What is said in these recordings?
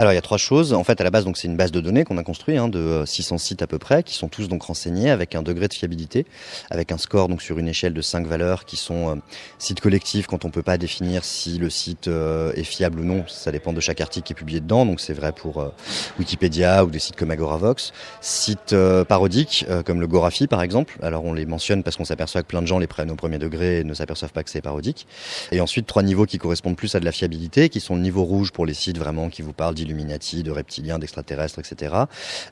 Alors il y a 3 choses. En fait, à la base, donc c'est une base de données qu'on a construit de 600 sites à peu près, qui sont tous donc renseignés avec un degré de fiabilité, avec un score donc sur une échelle de 5 valeurs qui sont sites collectifs quand on peut pas définir si le site est fiable ou non. Ça dépend de chaque article qui est publié dedans. Donc c'est vrai pour Wikipédia ou des sites comme Agoravox. Sites parodiques comme le Gorafi par exemple. Alors on les mentionne parce qu'on s'aperçoit que plein de gens les prennent au premier degré et ne s'aperçoivent pas que c'est parodique. Et ensuite 3 niveaux qui correspondent plus à de la fiabilité, qui sont le niveau rouge pour les sites vraiment qui vous parlent d'Illuminati, de reptiliens, d'extraterrestres, etc.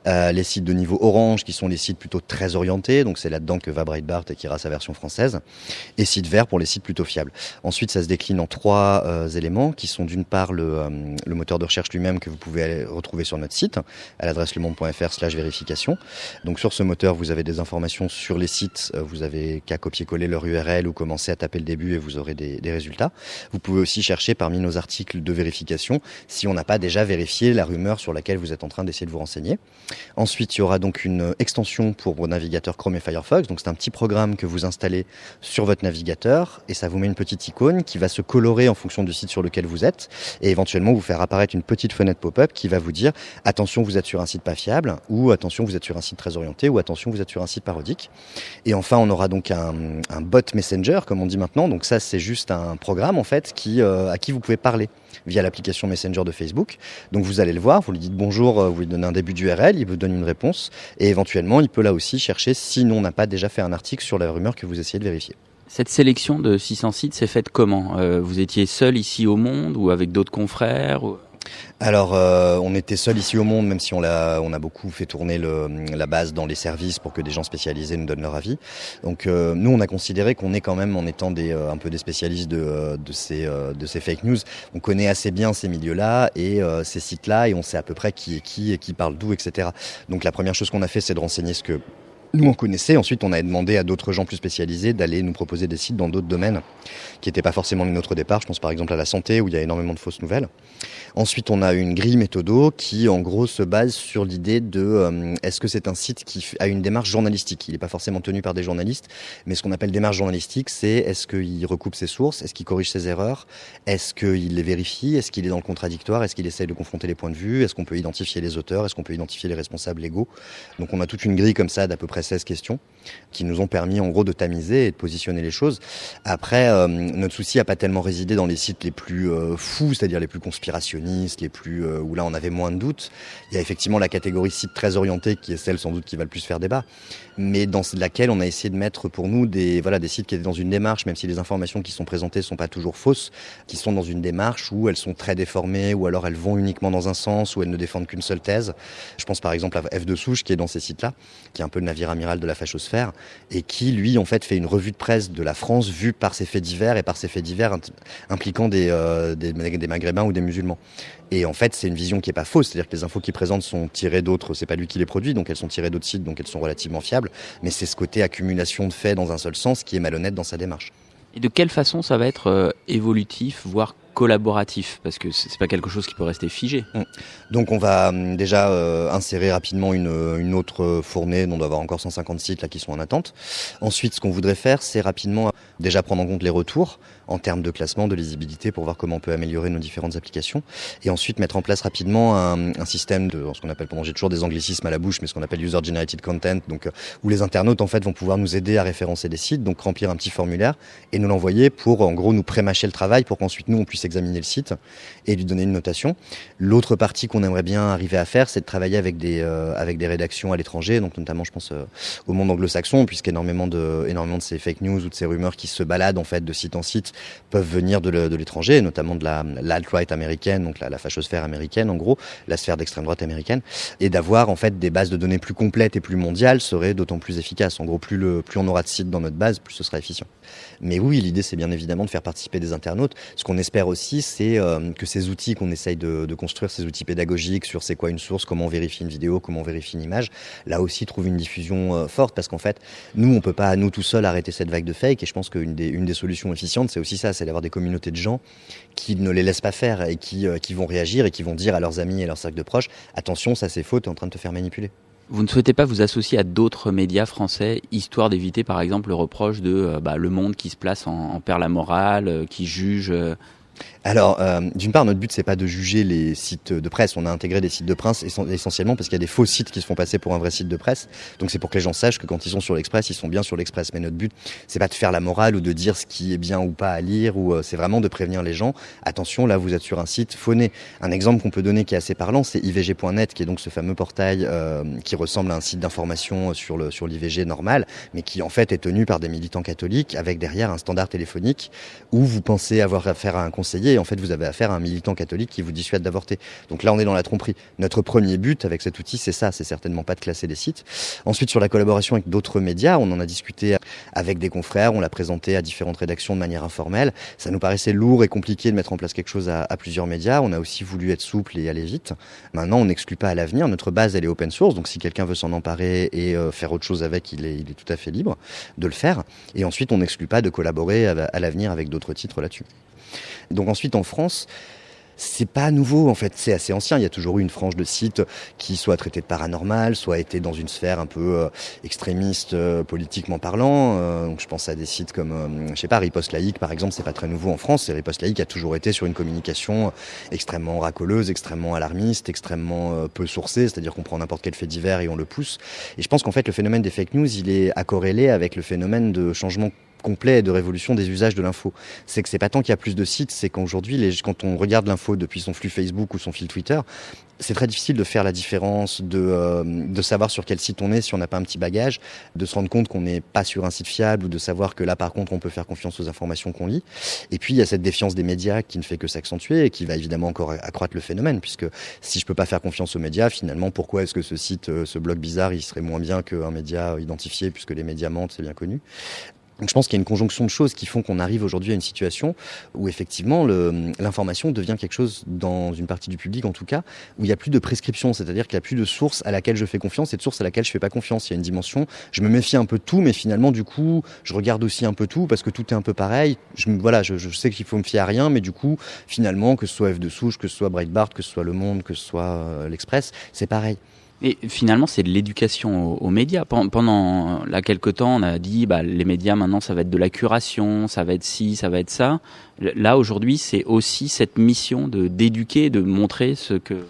Les sites de niveau orange qui sont les sites plutôt très orientés, donc c'est là-dedans que va Breitbart et qui ira sa version française. Et sites verts pour les sites plutôt fiables. Ensuite, ça se décline en 3 éléments qui sont d'une part le moteur de recherche lui-même que vous pouvez retrouver sur notre site à l'adresse lemonde.fr/vérification. Donc sur ce moteur, vous avez des informations sur les sites, vous avez qu'à copier-coller leur URL ou commencer à taper le début et vous aurez des résultats. Vous pouvez aussi chercher parmi nos articles de vérification si on n'a pas déjà vérifié la rumeur sur laquelle vous êtes en train d'essayer de vous renseigner. Ensuite, il y aura donc une extension pour vos navigateurs Chrome et Firefox. Donc c'est un petit programme que vous installez sur votre navigateur et ça vous met une petite icône qui va se colorer en fonction du site sur lequel vous êtes et éventuellement vous faire apparaître une petite fenêtre pop-up qui va vous dire attention, vous êtes sur un site pas fiable, ou attention, vous êtes sur un site très orienté, ou attention, vous êtes sur un site parodique. Et enfin, on aura donc un bot messenger, comme on dit maintenant. Donc ça, c'est juste un programme en fait à qui vous pouvez parler via l'application Messenger de Facebook. Donc vous allez le voir, vous lui dites bonjour, vous lui donnez un début d'URL, il vous donne une réponse et éventuellement il peut là aussi chercher si on n'a pas déjà fait un article sur la rumeur que vous essayez de vérifier. Cette sélection de 600 sites s'est faite comment ? Vous étiez seul ici au Monde ou avec d'autres confrères ou... Alors, on était seul ici au Monde, même si on a beaucoup fait tourner la base dans les services pour que des gens spécialisés nous donnent leur avis. Donc, nous, on a considéré qu'on est quand même, en étant un peu des spécialistes de ces fake news, on connaît assez bien ces milieux-là et ces sites-là, et on sait à peu près qui est qui et qui parle d'où, etc. Donc, la première chose qu'on a fait, c'est de renseigner ce que nous on connaissait. Ensuite, on a demandé à d'autres gens plus spécialisés d'aller nous proposer des sites dans d'autres domaines qui n'étaient pas forcément les nôtres au départ. Je pense par exemple à la santé où il y a énormément de fausses nouvelles. Ensuite, on a une grille méthodo qui, en gros, se base sur l'idée de est-ce que c'est un site qui a une démarche journalistique ? Il n'est pas forcément tenu par des journalistes, mais ce qu'on appelle démarche journalistique, c'est est-ce qu'il recoupe ses sources ? Est-ce qu'il corrige ses erreurs ? Est-ce qu'il les vérifie ? Est-ce qu'il est dans le contradictoire ? Est-ce qu'il essaye de confronter les points de vue ? Est-ce qu'on peut identifier les auteurs ? Est-ce qu'on peut identifier les responsables légaux ? Donc on a toute une grille comme ça d'à peu près 16 questions qui nous ont permis en gros de tamiser et de positionner les choses. Après, notre souci n'a pas tellement résidé dans les sites les plus fous, c'est-à-dire les plus conspirationnistes, les plus où là on avait moins de doutes. Il y a effectivement la catégorie sites très orientés qui est celle sans doute qui va le plus faire débat, mais dans laquelle on a essayé de mettre pour nous des sites qui étaient dans une démarche, même si les informations qui sont présentées sont pas toujours fausses, qui sont dans une démarche où elles sont très déformées, ou alors elles vont uniquement dans un sens, où elles ne défendent qu'une seule thèse. Je pense par exemple à F de Souche qui est dans ces sites-là, qui est un peu le navire amiral de la fachosphère, et qui, lui, en fait, fait une revue de presse de la France vue par ses faits divers, et par ses faits divers impliquant des Maghrébins ou des musulmans. Et en fait, c'est une vision qui est pas fausse, c'est-à-dire que les infos qu'il présente sont tirées d'autres, c'est pas lui qui les produit, donc elles sont tirées d'autres sites, donc elles sont relativement fiables, mais c'est ce côté accumulation de faits dans un seul sens qui est malhonnête dans sa démarche. Et de quelle façon ça va être évolutif, voire collaboratif, parce que c'est pas quelque chose qui peut rester figé. Donc on va déjà insérer rapidement une autre fournée dont on doit avoir encore 150 sites là qui sont en attente. Ensuite, ce qu'on voudrait faire, c'est rapidement déjà prendre en compte les retours en termes de classement, de lisibilité pour voir comment on peut améliorer nos différentes applications, et ensuite mettre en place rapidement un système de ce qu'on appelle, j'ai toujours des anglicismes à la bouche, mais ce qu'on appelle user generated content, donc où les internautes en fait vont pouvoir nous aider à référencer des sites, donc remplir un petit formulaire et nous l'envoyer pour en gros nous pré-mâcher le travail pour qu'ensuite nous on puisse examiner le site et lui donner une notation. L'autre partie qu'on aimerait bien arriver à faire, c'est de travailler avec des rédactions à l'étranger, donc notamment je pense au monde anglo-saxon, puisqu'énormément de ces fake news ou de ces rumeurs qui se baladent en fait de site en site peuvent venir de l'étranger, notamment de l'alt-right américaine, donc la fachosphère américaine en gros, la sphère d'extrême droite américaine, et d'avoir en fait des bases de données plus complètes et plus mondiales serait d'autant plus efficace. En gros, plus on aura de sites dans notre base, plus ce sera efficient. Mais oui, l'idée c'est bien évidemment de faire participer des internautes. Ce qu'on espère aussi, c'est que ces outils qu'on essaye de construire, ces outils pédagogiques sur c'est quoi une source, comment on vérifie une vidéo, comment on vérifie une image, là aussi trouvent une diffusion forte, parce qu'en fait, nous on peut pas nous tout seuls arrêter cette vague de fake, et je pense qu'une des solutions efficientes, c'est aussi ça, c'est d'avoir des communautés de gens qui ne les laissent pas faire et qui vont réagir et qui vont dire à leurs amis et leur cercle de proches, attention, ça c'est faux, t'es en train de te faire manipuler. Vous ne souhaitez pas vous associer à d'autres médias français, histoire d'éviter par exemple le reproche de Le Monde qui se place en perd la morale, qui juge Alors, d'une part, notre but, c'est pas de juger les sites de presse. On a intégré des sites de presse essentiellement parce qu'il y a des faux sites qui se font passer pour un vrai site de presse. Donc, c'est pour que les gens sachent que quand ils sont sur l'Express, ils sont bien sur l'Express. Mais notre but, c'est pas de faire la morale ou de dire ce qui est bien ou pas à lire. C'est vraiment de prévenir les gens. Attention, là, vous êtes sur un site fauné. Un exemple qu'on peut donner qui est assez parlant, c'est ivg.net, qui est donc ce fameux portail qui ressemble à un site d'information sur l'IVG normal, mais qui en fait est tenu par des militants catholiques avec derrière un standard téléphonique où vous pensez avoir affaire à un conseiller. Et en fait, vous avez affaire à un militant catholique qui vous dissuade d'avorter. Donc là, on est dans la tromperie. Notre premier but avec cet outil, c'est ça. C'est certainement pas de classer les sites. Ensuite, sur la collaboration avec d'autres médias, on en a discuté avec des confrères. On l'a présenté à différentes rédactions de manière informelle. Ça nous paraissait lourd et compliqué de mettre en place quelque chose à plusieurs médias. On a aussi voulu être souple et aller vite. Maintenant, on n'exclut pas à l'avenir. Notre base, elle est open source. Donc, si quelqu'un veut s'en emparer et faire autre chose avec, il est tout à fait libre de le faire. Et ensuite, on n'exclut pas de collaborer à l'avenir avec d'autres titres là-dessus. Donc ensuite en France, c'est pas nouveau en fait, c'est assez ancien. Il y a toujours eu une frange de sites qui soit traités de paranormal, soit étaient dans une sphère un peu extrémiste politiquement parlant. Donc je pense à des sites comme, je sais pas, Riposte Laïque par exemple, c'est pas très nouveau en France. Et Riposte Laïque a toujours été sur une communication extrêmement racoleuse, extrêmement alarmiste, extrêmement peu sourcée, c'est-à-dire qu'on prend n'importe quel fait divers et on le pousse. Et je pense qu'en fait le phénomène des fake news, il est accorrélé avec le phénomène de changement complet de révolution des usages de l'info. C'est que c'est pas tant qu'il y a plus de sites, c'est qu'aujourd'hui, quand on regarde l'info depuis son flux Facebook ou son fil Twitter, c'est très difficile de faire la différence, de savoir sur quel site on est si on n'a pas un petit bagage, de se rendre compte qu'on n'est pas sur un site fiable ou de savoir que là, par contre, on peut faire confiance aux informations qu'on lit. Et puis, il y a cette défiance des médias qui ne fait que s'accentuer et qui va évidemment encore accroître le phénomène, puisque si je peux pas faire confiance aux médias, finalement, pourquoi est-ce que ce site, ce blog bizarre, il serait moins bien qu'un média identifié, puisque les médias mentent, c'est bien connu. Donc je pense qu'il y a une conjonction de choses qui font qu'on arrive aujourd'hui à une situation où effectivement l'information devient quelque chose, dans une partie du public en tout cas, où il n'y a plus de prescription, c'est-à-dire qu'il n'y a plus de source à laquelle je fais confiance et de source à laquelle je fais pas confiance. Il y a une dimension, je me méfie un peu de tout, mais finalement du coup, je regarde aussi un peu tout parce que tout est un peu pareil. Je sais qu'il faut me fier à rien, mais du coup, finalement, que ce soit F de Souche, que ce soit Breitbart, que ce soit Le Monde, que ce soit l'Express, c'est pareil. Et finalement, c'est de l'éducation aux médias. Pendant là quelques temps, on a dit les médias maintenant, ça va être de la curation, ça va être ci, ça va être ça. Là aujourd'hui, c'est aussi cette mission d'éduquer, de montrer ce que...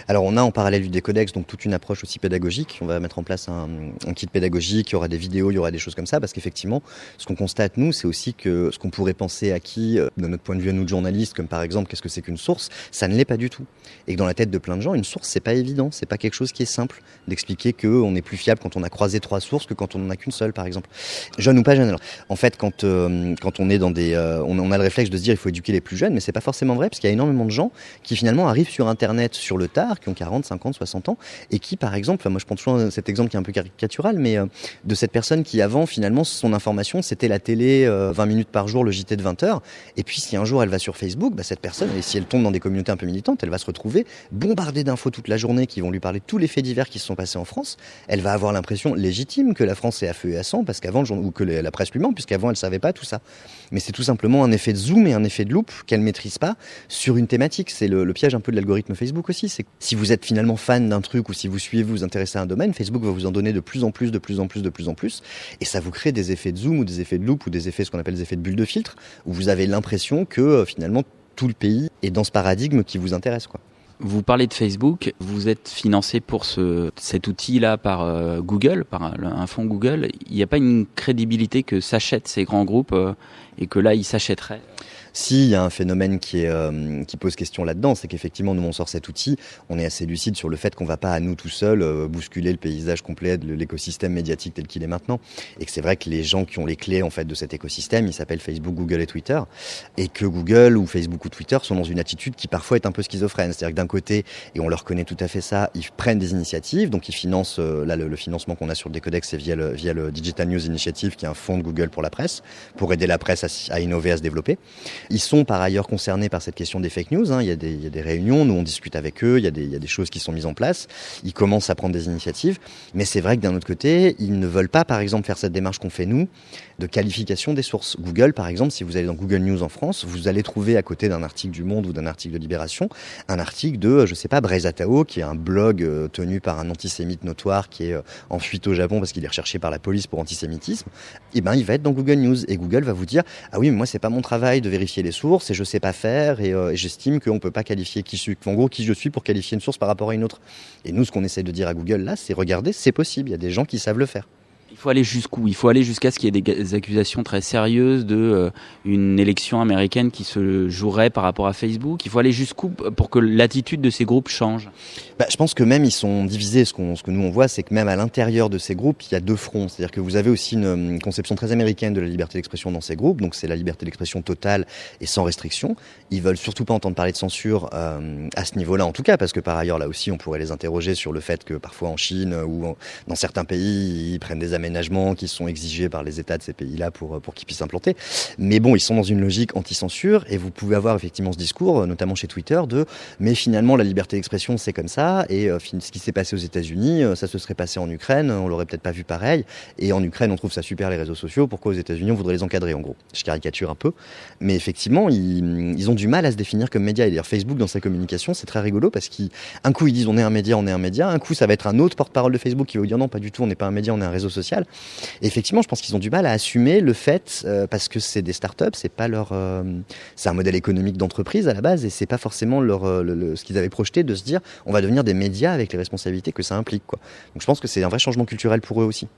Alors on a en parallèle du décodex donc toute une approche aussi pédagogique. On va mettre en place un kit pédagogique, il y aura des vidéos, il y aura des choses comme ça, parce qu'effectivement, ce qu'on constate nous, c'est aussi que ce qu'on pourrait penser acquis de notre point de vue à nous de journalistes, comme par exemple qu'est-ce que c'est qu'une source, ça ne l'est pas du tout. Et que dans la tête de plein de gens, une source c'est pas évident, c'est pas quelque chose qui est simple d'expliquer qu'on est plus fiable quand on a croisé 3 sources que quand on n'en a qu'une seule par exemple. Jeune ou pas jeune. Alors, en fait, quand on est dans des, on a le réflexe de se dire il faut éduquer les plus jeunes, mais c'est pas forcément vrai parce qu'il y a énormément de gens qui finalement arrivent sur Internet sur le tard, qui ont 40, 50, 60 ans, et qui, par exemple, moi je prends toujours cet exemple qui est un peu caricatural, mais de cette personne qui avant, finalement, son information, c'était la télé, 20 minutes par jour, le JT de 20h, et puis si un jour elle va sur Facebook, cette personne, et si elle tombe dans des communautés un peu militantes, elle va se retrouver bombardée d'infos toute la journée qui vont lui parler de tous les faits divers qui se sont passés en France. Elle va avoir l'impression légitime que la France est à feu et à sang, parce qu'avant, ou que la presse lui ment, puisqu'avant elle savait pas tout ça. Mais c'est tout simplement un effet de zoom et un effet de loupe qu'elle maîtrise pas sur une thématique. C'est le piège un peu de l'algorithme Facebook aussi. C'est que si vous êtes finalement fan d'un truc ou si vous suivez, vous intéressez à un domaine, Facebook va vous en donner de plus en plus, et ça vous crée des effets de zoom ou des effets de loupe ou des effets, ce qu'on appelle des effets de bulle de filtre, où vous avez l'impression que finalement tout le pays est dans ce paradigme qui vous intéresse, quoi. Vous parlez de Facebook, vous êtes financé pour cet outil-là par Google, par un fonds Google. Il n'y a pas une crédibilité que s'achètent ces grands groupes et que là, ils s'achèteraient? Si, il y a un phénomène qui pose question là-dedans, c'est qu'effectivement, nous, on sort cet outil, on est assez lucide sur le fait qu'on va pas à nous tout seuls bousculer le paysage complet de l'écosystème médiatique tel qu'il est maintenant. Et que c'est vrai que les gens qui ont les clés, en fait, de cet écosystème, ils s'appellent Facebook, Google et Twitter. Et que Google ou Facebook ou Twitter sont dans une attitude qui parfois est un peu schizophrène. C'est-à-dire que d'un côté, et on leur connaît tout à fait ça, ils prennent des initiatives, donc ils financent, là, le financement qu'on a sur le Décodex, c'est via le Digital News Initiative, qui est un fonds de Google pour la presse, pour aider la presse à innover, à se développer. Ils sont par ailleurs concernés par cette question des fake news. Il y a des réunions, nous on discute avec eux, il y a des choses qui sont mises en place. Ils commencent à prendre des initiatives. Mais c'est vrai que d'un autre côté, ils ne veulent pas, par exemple, faire cette démarche qu'on fait nous, de qualification des sources. Google, par exemple, si vous allez dans Google News en France, vous allez trouver à côté d'un article du Monde ou d'un article de Libération, un article de, je sais pas, Braise Atao, qui est un blog tenu par un antisémite notoire qui est en fuite au Japon parce qu'il est recherché par la police pour antisémitisme. Et ben, il va être dans Google News. Et Google va vous dire, ah oui, mais moi, c'est pas mon travail de vérifier vérifier les sources et je sais pas faire et j'estime qu'on peut pas qualifier qui je suis pour qualifier une source par rapport à une autre. Et nous, ce qu'on essaie de dire à Google là, c'est regardez, c'est possible, il y a des gens qui savent le faire. Il faut aller jusqu'où? Il faut aller jusqu'à ce qu'il y ait des accusations très sérieuses de une élection américaine qui se jouerait par rapport à Facebook. Il faut aller jusqu'où pour que l'attitude de ces groupes change? Je pense que même ils sont divisés. Ce que nous on voit, c'est que même à l'intérieur de ces groupes, il y a deux fronts. C'est-à-dire que vous avez aussi une conception très américaine de la liberté d'expression dans ces groupes. Donc c'est la liberté d'expression totale et sans restriction. Ils veulent surtout pas entendre parler de censure à ce niveau-là, en tout cas, parce que par ailleurs là aussi, on pourrait les interroger sur le fait que parfois en Chine ou dans certains pays, ils prennent des aménagements qui sont exigés par les États de ces pays-là pour qu'ils puissent implanter. Mais bon, ils sont dans une logique anti-censure et vous pouvez avoir effectivement ce discours, notamment chez Twitter, mais finalement la liberté d'expression c'est comme ça et ce qui s'est passé aux États-Unis, ça se serait passé en Ukraine, on l'aurait peut-être pas vu pareil. Et en Ukraine, on trouve ça super les réseaux sociaux. Pourquoi aux États-Unis on voudrait les encadrer en gros? Je caricature un peu, mais effectivement, ils ont du mal à se définir comme média. Et d'ailleurs, Facebook dans sa communication, c'est très rigolo parce qu'un coup ils disent on est un média, un coup ça va être un autre porte-parole de Facebook qui va vous dire non, pas du tout, on n'est pas un média, on est un réseau social. Et effectivement, je pense qu'ils ont du mal à assumer le fait parce que c'est des startups, c'est pas c'est un modèle économique d'entreprise à la base et c'est pas forcément ce qu'ils avaient projeté de se dire on va devenir des médias avec les responsabilités que ça implique, quoi. Donc je pense que c'est un vrai changement culturel pour eux aussi.